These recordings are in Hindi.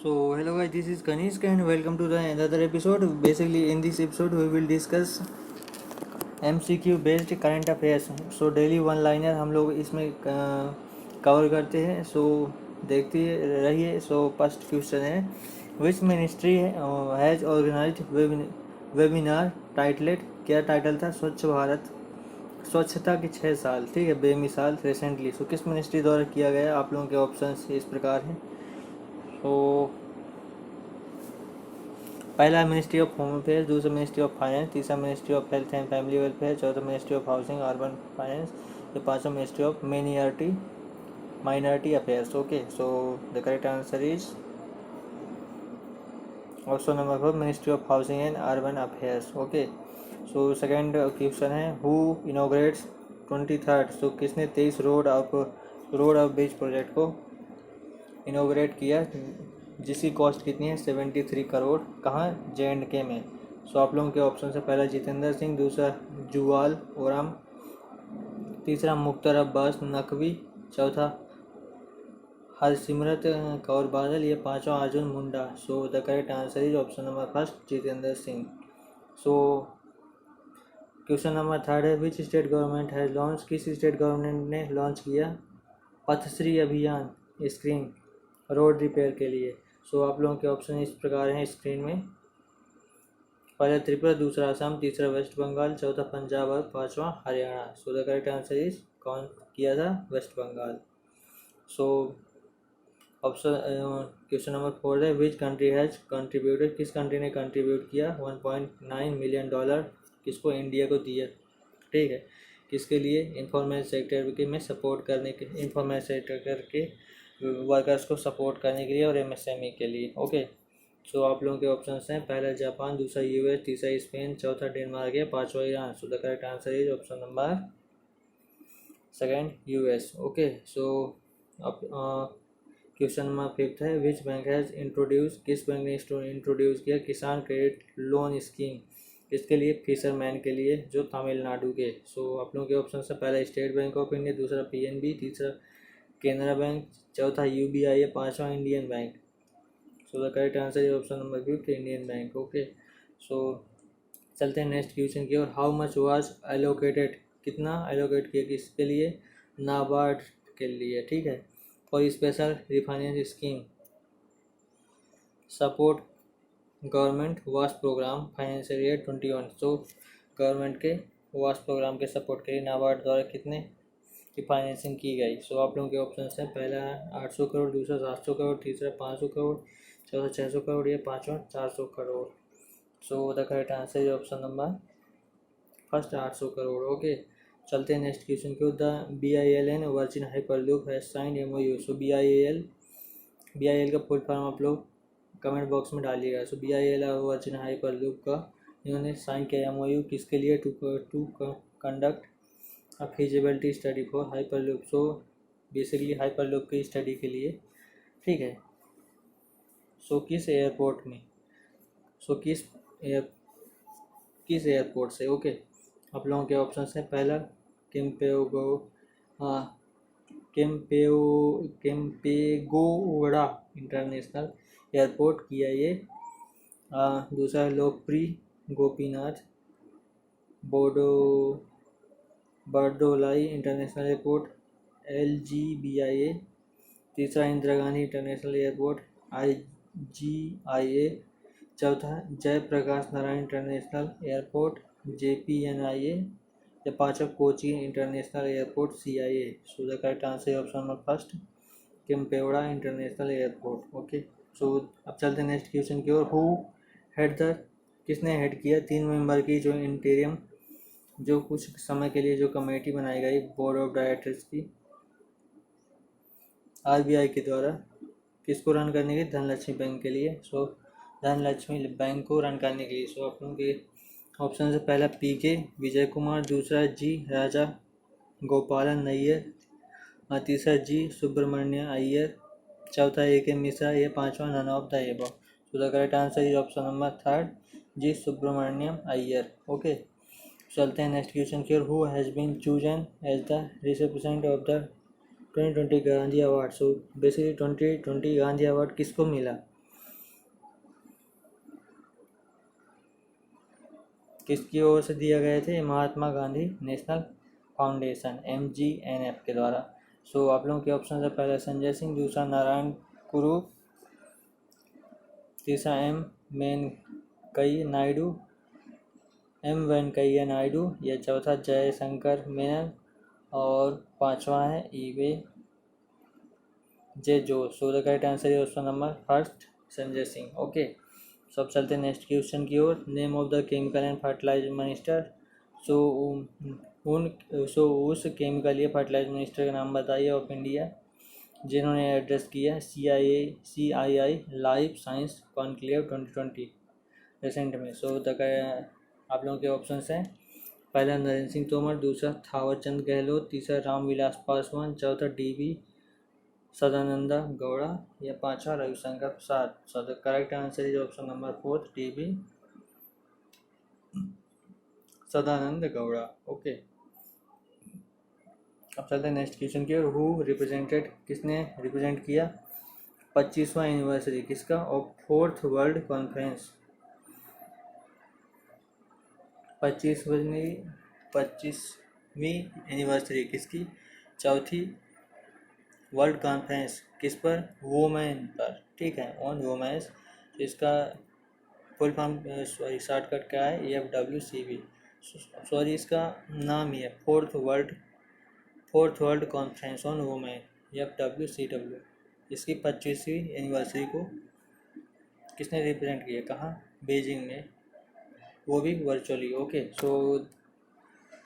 So hello guys, this is Kanishk and welcome to the another episode. Basically in this episode we will discuss MCQ based current affairs. So daily one liner हम लोग इसमें कवर करते हैं. सो देखते रहिए. सो फर्स्ट क्वेश्चन है, which ministry has organized webinar titled, क्या टाइटल था? स्वच्छ भारत स्वच्छता के 6 साल, ठीक है, बेमिसाल रिसेंटली. सो किस मिनिस्ट्री द्वारा किया गया? आप लोगों के ऑप्शंस इस प्रकार हैं. तो पहला मिनिस्ट्री ऑफ होम अफेयर्स, दूसरा मिनिस्ट्री ऑफ फाइनेंस, तीसरा ministry of health and family welfare, चौथा ministry of housing urban finance, या पांचवा ministry of minority affairs. Okay, so the correct answer is option number 4, ministry of housing and urban affairs. Okay, so second question है, हु इनोग्रेट्स 23rd. सो किसने 23 रोड ऑफ ब्रिज प्रोजेक्ट को इनोग्रेट किया, जिसकी कॉस्ट कितनी है? 73 करोड़. कहाँ? JNK में. सो आप लोगों के ऑप्शन से, पहला जितेंद्र सिंह, दूसरा जुवाल ओराम, तीसरा मुख्तार अब्बास नकवी, चौथा हरसिमरत कौर बादल, ये पांचवा Arjun Munda. So the correct answer is option number first, Jitendra Singh. So question number 3 है, which state government has launch, किस स्टेट गवर्नमेंट ने लॉन्च किया पथश्री अभियान स्क्रीन रोड रिपेयर के लिए? सो आप लोगों के ऑप्शन इस प्रकार हैं स्क्रीन में, पहला त्रिपुरा, दूसरा असम, तीसरा वेस्ट बंगाल, चौथा पंजाब और पांचवा Haryana. So the correct answer is, कौन किया था? West Bengal. So option question number 4 है, विच कंट्री हैज कंट्रीब्यूटेड, किस कंट्री ने कंट्रीब्यूट किया $1.9 मिलियन, किसको? इंडिया को दिया, ठीक है. किसके लिए? इन्फॉर्मल सेक्टर के में सपोर्ट करने के, इन्फॉर्मल सेक्टर के वर्कर्स को सपोर्ट करने के लिए और MSME के लिए. ओके, सो आप लोगों के ऑप्शंस हैं, पहला जापान, दूसरा US, तीसरा स्पेन, चौथा डेनमार्क है, पांचवा Iran. So the correct answer is option number second, US. Okay, so अब क्वेश्चन नंबर 5 है, विच बैंक हैज़ इंट्रोड्यूस, किस बैंक ने इंट्रोड्यूस किया किसान क्रेडिट लोन स्कीम, किसके लिए? फिशरमैन के लिए, जो तमिलनाडु के. सो आप लोगों के ऑप्शन है, पहला स्टेट बैंक ऑफ इंडिया, दूसरा PNB, तीसरा केनरा बैंक, चौथा UBI, पांचवा Indian bank. So the correct answer is option number 5, Indian bank. Okay, so चलते हैं नेक्स्ट क्वेश्चन की ओर. हाउ मच वाज एलोकेटेड, कितना एलोकेट किया किसके लिए? नाबार्ड के लिए, ठीक है, for special refinance scheme support government vast program financial year 21. So government के वास्ट प्रोग्राम के सपोर्ट के लिए नाबार्ड द्वारा कितने की फाइनेंसिंग की गई? सो आप लोगों के ऑप्शन हैं, पहला 800 करोड़, दूसरा 700 करोड़, तीसरा 500 करोड़, चौथा 600 करोड़, या पांचवा 400 crore. So the correct answer is option number first, 800 crore. Okay, चलते हैं नेक्स्ट क्वेश्चन की. The BILN virgin hyperloop has signed MOU. So BIL का फुल फॉर्म आप लोग कमेंट बॉक्स में डालिएगा. सो BIL वर्जिन हाइपरलूप का इन्होंने साइन किया MOU किसके लिए? To conduct feasibility study for hyperloop. So basically hyperloop की स्टडी के लिए, ठीक है. सो किस एयरपोर्ट में? सो किस एयरपोर्ट से? ओके, आप लोगों के ऑप्शन हैं, पहला केम्पेगोड़ा इंटरनेशनल एयरपोर्ट किया ये, दूसरा Lokpriya Gopinath Bordoloi international airport LGBIA, तीसरा Indira Gandhi international airport IGIA, चौथा Jayaprakash Narayan international airport JPNIA, या पांचवा Kochi international airport CIA. So the correct answer option number first, Kempegowda international airport. Okay, so अब चलते हैं नेक्स्ट क्वेश्चन की ओर. हु हेड द, किसने हेड किया 3 मेंबर की जो इंटीरियम, जो कुछ समय के लिए जो कमेटी बनाई गई बोर्ड ऑफ डायरेक्टर्स की RBI के द्वारा, किसको रन करने के? धनलक्ष्मी बैंक के लिए. सो धनलक्ष्मी बैंक को रन करने के लिए. सो आप लोगों के ऑप्शन से, पहला PK विजय कुमार, दूसरा G राजा गोपालन नैयर, तीसरा G सुब्रमण्य अय्यर, चौथा AK मिश्रा, या पांचवा none of the above. So the correct answer is option number third, G Subramaniam Iyer. Okay, चलते हैं नेक्स्ट क्वेश्चन की ओर. Who has been chosen as the recipient of the 2020 Gandhi award. So basically 2020 Gandhi award किसको मिला? किसकी ओर से दिया गए थे? Mahatma Gandhi national foundation MGNF के द्वारा। सो आप लोगों के ऑप्शन है पहला संजय सिंह, दूसरा नारायण कुरु, तीसरा वेंकैया नायडू या चौथा जयशंकर मेनन और पांचवा है ईवे J Jose. So the correct answer है option number first Sanjay Singh. Okay, so अब चलते हैं नेक्स्ट क्वेश्चन की ओर। Name of the chemical and fertilizer minister. So उस केमिकल या फर्टिलाइजर मिनिस्टर का नाम बताइए ऑफ इंडिया जिन्होंने एड्रेस किया CII life science conclave 2020 recent में। सो तक आप लोगों के ऑप्शंस हैं पहला नरेंद्र सिंह तोमर, दूसरा थावरचंद गहलोत, तीसरा रामविलास पासवान, चौथा DV सदानंद गौड़ा या पांचवा Ravishankar Prasad. So the correct answer is option number fourth DV Sadananda Gowda. Okay, अब चलते हैं नेक्स्ट क्वेश्चन की ओर। हु रिप्रेजेंटेड, किसने रिप्रेजेंट किया 25वां एनिवर्सरी किसका ऑफ फोर्थ वर्ल्ड कॉन्फ्रेंस। 25वीं एनिवर्सरी किसकी? चौथी वर्ल्ड कॉन्फ्रेंस किस पर? वुमेन पर, ठीक है, ऑन वुमेन्स। तो इसका फुल फॉर्म शॉर्टकट क्या है? FWCB। सॉरी, इसका नाम ही है fourth world conference on women FWCW। इसकी 25वीं एनिवर्सरी को किसने रिप्रेजेंट किया? कहाँ? बीजिंग में, वो भी वर्चुअली। ओके, सो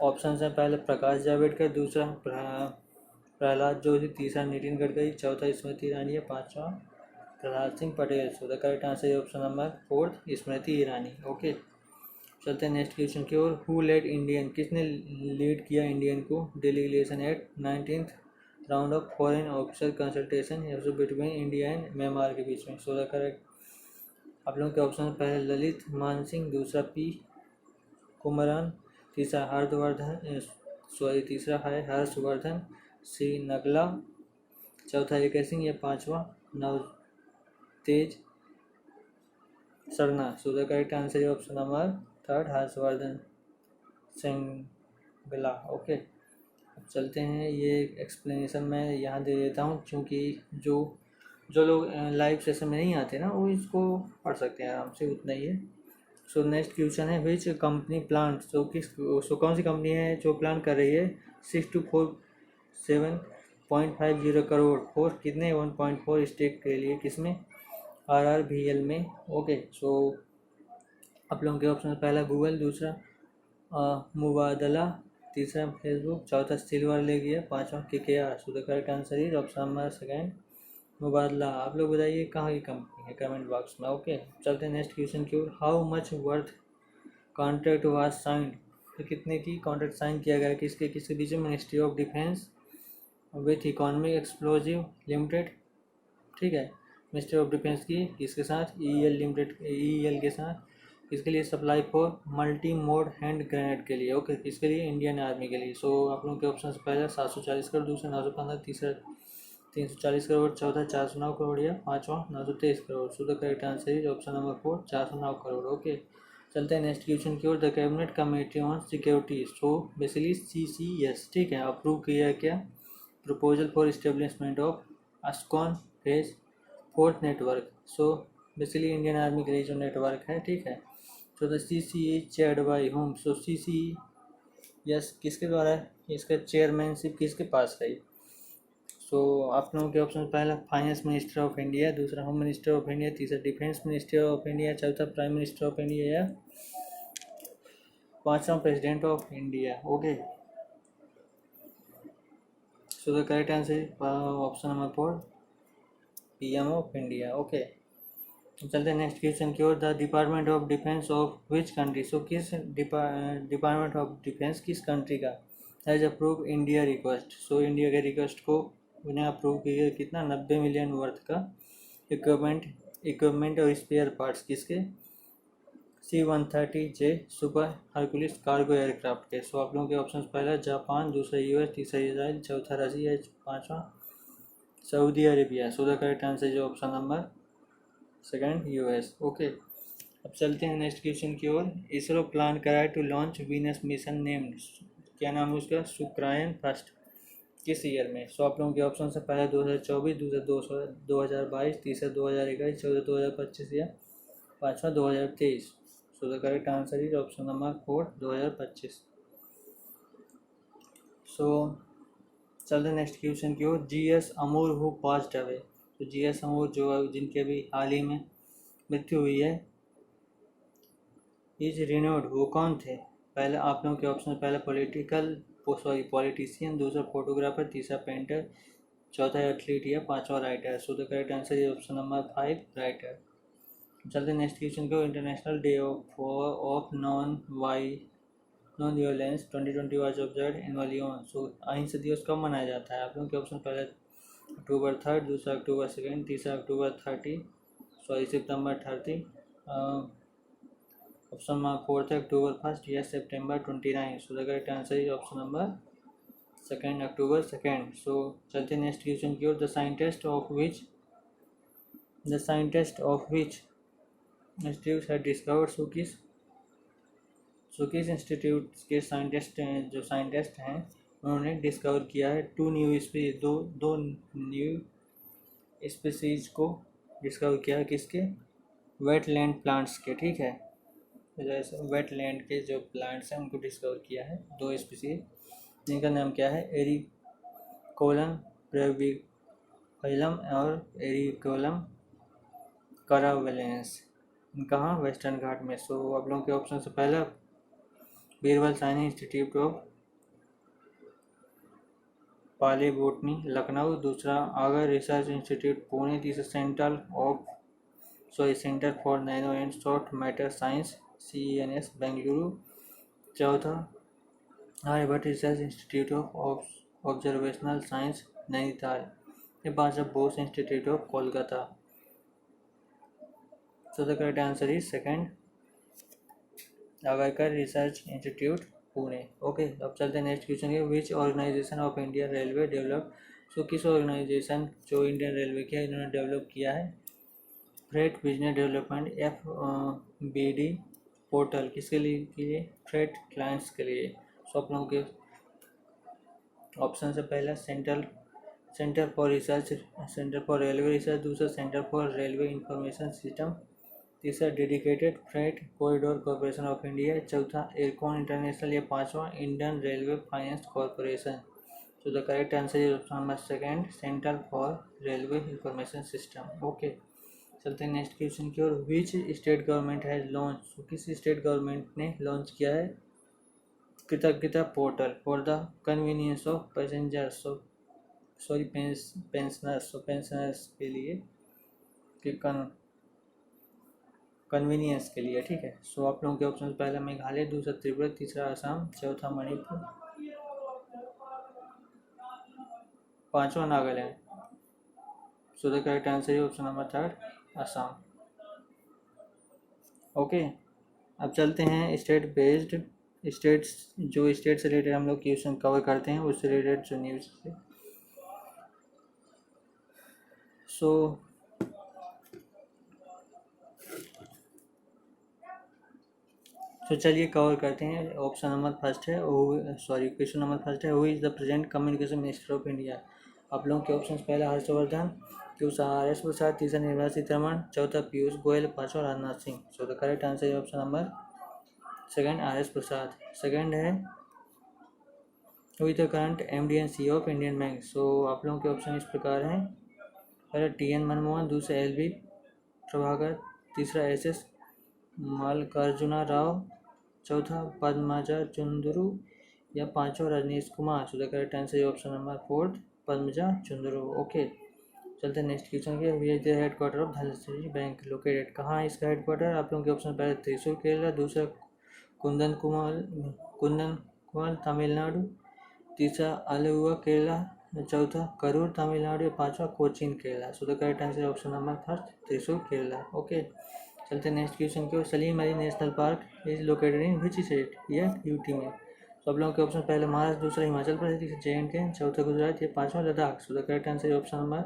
ऑप्शन है पहले प्रकाश जावड़ेकर, दूसरा प्रहलाद जोशी, तीसरा नितिन गडकरी, चौथा स्मृति ईरानी है, पांचवा Prahlad Singh Patel. So the correct answer option number fourth Smriti Irani. Okay, चलते हैं नेक्स्ट क्वेश्चन की ओर। हु लेड इंडियन, किसने लीड किया इंडियन को delegation at 19th round of foreign officer consultation between India and Myanmar के बीच में। सो द करेक्ट आप लोगों के ऑप्शन पहले ललित मानसिंह, दूसरा P कुमरन, तीसरा तीसरा है हर्षवर्धन श्रीनगला, चौथा AK सिंह या पांचवा Navtej Sarna. So the correct answer है option number third Harshvardhan Shringla. Okay, अब चलते हैं, ये एक्सप्लेनेशन मैं यहाँ दे देता हूँ क्योंकि जो लोग लाइव सेशन में नहीं आते ना वो इसको पढ़ सकते हैं आराम से, उतना ही है। सो नेक्स्ट क्वेश्चन है विच कंपनी प्लान, सो कौन सी कंपनी है जो प्लान कर रही है 6247.50 करोड़ फॉर कितने 1.4 स्टेक के लिए, किसमें? RRVL में। ओके, सो आप लोगों के ऑप्शन पहला गूगल, दूसरा मुबादला, तीसरा फेसबुक, चौथा सिल्वर लेक है, पांचवा KKR। So the correct answer is option number second Mubadala. आप लोग बताइए कहाँ की कंपनी है कमेंट बॉक्स में। ओके, चलते हैं नेक्स्ट क्वेश्चन की ओर। How much worth contract was signed, तो कितने की कॉन्ट्रैक्ट साइन किया गया किसके बीच में? Ministry of defence with economic explosive limited, ठीक है, मिनिस्ट्री ऑफ डिफेंस की किसके साथ? EEL के साथ। किसके लिए? Supply for multi mode hand grenade के लिए। ओके, किसके लिए? इंडियन आर्मी के लिए। सो आप लोगों के ऑप्शन पहला 740 करोड़, दूसरा 915, तीसरा 340 करोड़, चौथा 409 करोड़ या पांचवा 923 crore. So the correct answer is option number 4 409 crore. Okay, चलते हैं नेक्स्ट क्वेश्चन की ओर। The cabinet committee on security, so basically CCS, ठीक है, अप्रूव किया क्या? Proposal for establishment of ASCON phase 4th network. So basically Indian army के लिए जो नेटवर्क है, ठीक है। So the CCE chaired by home, so CCS किसके द्वारा है? इसका चेयरमैनशिप किसके पास है? सो आप लोगों के ऑप्शन पहला फाइनेंस मिनिस्टर ऑफ इंडिया, दूसरा होम मिनिस्टर ऑफ इंडिया, तीसरा डिफेंस मिनिस्टर ऑफ इंडिया, चौथा प्राइम मिनिस्टर ऑफ इंडिया या पांचवा president of India. Okay, so the correct answer option number 4 PM of India. Okay, चलते हैं नेक्स्ट क्वेश्चन की ओर। The department of defence of which country, so किस डिपार्टमेंट ऑफ डिफेंस किस कंट्री का has approve India request. So India के रिक्वेस्ट को उन्हें अप्रूव किया कितना? 90 मिलियन वर्थ का इक्विपमेंट और स्पेयर पार्ट्स किसके? C-130J super Hercules cargo aircraft के। सो आप लोगों के ऑप्शन पहला जापान, दूसरा US, तीसरा इसराइल, चौथा रशिया, पांचवा Saudi Arabia. So the correct answer is option number second US। Okay, अब चलते हैं नेक्स्ट क्वेश्चन की ओर। इसरो प्लान करा है to launch Venus mission named, क्या नाम है उसका, शुक्रायन फर्स्ट, किस ईयर में? सो आप लोगों के ऑप्शन से पहला 2024, दूसरा 2022, तीसरा 2021, चौथा 2025 या पाँचवा 2023। सो the correct answer is option number 4, 2025। सो चलते नेक्स्ट क्वेश्चन की ओर। GS अमूर हु पास्ड अवे, तो GS अमूर जो जिनके अभी हाल ही में मृत्यु हुई है, इज रिनोड, वो कौन थे? पहले आप लोगों के ऑप्शन, पहला पॉलिटिशियन, दूसरा फोटोग्राफर, तीसरा पेंटर, चौथा एथलीट या पांचवा writer. So the correct answer is option number 5, writer. चलते नेक्स्ट क्वेश्चन को। International day of non violence 2020 was observed annually on, so अहिंसा दिवस कब मनाया जाता है? आप लोगों के ऑप्शन, पहले अक्टूबर 3, दूसरा अक्टूबर 2, तीसरा अक्टूबर 30, सितंबर 30, ऑप्शन नंबर 4 है अक्टूबर 1 या सितंबर 29। So the correct answer is option number 2, अक्टूबर 2। सो चलते नेक्स्ट क्वेश्चन की ओर। The scientist of which institute है डिस्कवर्ड, सो किस इंस्टीट्यूट के साइंटिस्ट हैं, जो साइंटिस्ट हैं उन्होंने डिस्कवर किया है दो न्यू स्पीसीज को डिस्कवर किया है, किसके? वेटलैंड प्लांट्स के, ठीक है। जैसे वेटलैंड के जो प्लांट्स हैं उनको डिस्कवर किया है, दो स्पीसीज, जिनका नाम क्या है? एरिकोलम ब्रेविफैलम और एरिकोलम करावेलेंस। कहाँ? वेस्टर्न घाट में। सो आप लोगों के ऑप्शन से पहला Birbal Sahni institute of palaeo botany Lucknow, दूसरा आगर रिसर्च इंस्टीट्यूट पुणे, तीसरा centre for nano and soft matter science CENS Bengaluru, चौथा Aryabhatta research institute of observational science Nainital, ये पांचवा Bose institute of Kolkata. So the correct answer is second, Agharkar research institute Pune. Okay, अब चलते हैं नेक्स्ट क्वेश्चन के। Which organisation of Indian railway develop, so किस ऑर्गेनाइजेशन जो इंडियन रेलवे किया इन्होंने डेवलप किया है freight business development FBD portal, किसके लिए? फ्रेट क्लाइंट्स के लिए। सो आप लोगों के ऑप्शन से पहला सेंटर फॉर रेलवे रिसर्च, दूसरा centre for railway information system, तीसरा dedicated freight corridor corporation of India, चौथा एयरकॉन इंटरनेशनल या पांचवा Indian railway finance corporation. So the correct answer is option number 2, centre for railway information system. Okay, चलते हैं नेक्स्ट क्वेश्चन की ओर। Which state government has launch, तो किस स्टेट गवर्नमेंट ने लॉन्च किया है Kritagyata portal for the convenience of passengers, pensioners के लिए, कि कन्वीनियंस के लिए, ठीक है। सो आप लोगों के ऑप्शन, पहला मेघालय, दूसरा त्रिपुरा, तीसरा असम, चौथा मणिपुर, पांचवा नागालैंड। सो the correct answer is option number 3, Assam. Okay, अब चलते हैं स्टेट्स से रिलेटेड हम लोग क्वेश्चन कवर करते हैं, उससे रिलेटेड जो न्यूज़ है। तो चलिए कवर करते हैं। ऑप्शन नंबर फर्स्ट है, क्वेश्चन नंबर फर्स्ट है, who is the present communication minister of India. आप लोगों के ऑप्शन, पहला हर्षवर्धन, दूसरा RS प्रसाद, तीसरा निर्मला सीतारमण, चौथा पीयूष गोयल, पांचवा Rajnath Singh. So the correct answer है option number 2, RS Prasad. Second है, who is the current MD and CEO of Indian bank. सो आप लोगों के ऑप्शन इस प्रकार हैं, पहला TN मनमोहन, दूसरा LV प्रभाकर, तीसरा SS मल्लिकार्जुना राव, चौथा पद्मजा चुंदरू या पांचवा Rajnish Kumar. So the correct answer option number 4, Padmaja Chundru. Okay, चलते हैं नेक्स्ट क्वेश्चन के। Which the headquarter of Dhanlaxmi bank located, कहाँ है इसका हेडक्वार्टर? आप लोगों के ऑप्शन, पहले त्रिशूर केरला, दूसरा कुंदन कुमार तमिलनाडु, तीसरा आलुवा केरला, चौथा करूर तमिलनाडु या पांचवा Cochin Kerala. So the correct answer option number 3, Thrissur Kerala. Okay, चलते हैं नेक्स्ट क्वेश्चन की ओर। Salim Ali national park is located in which state, यह यूटी में। तो आप लोगों के ऑप्शन, पहले महाराष्ट्र, दूसरा हिमाचल प्रदेश, तीसरा JNK, चौथा गुजरात या पांचवा Ladakh. So the correct answer option number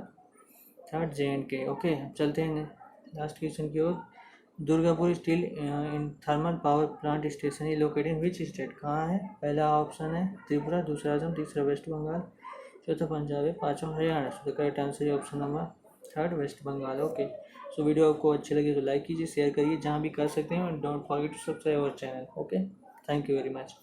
3, JNK। Okay, चलते हैं लास्ट क्वेश्चन की ओर। Durgapur steel in thermal power plant station is located in which state, कहाँ है? पहला ऑप्शन है त्रिपुरा, दूसरा असम, तीसरा वेस्ट बंगाल, चौथा पंजाब है, पांचवा Haryana. So the correct answer है option number third, West Bengal. Okay, so video आपको अच्छी लगी तो लाइक कीजिए, शेयर करिए जहाँ भी कर सकते हैं, don't forget to subscribe our channel. Okay, thank you very much.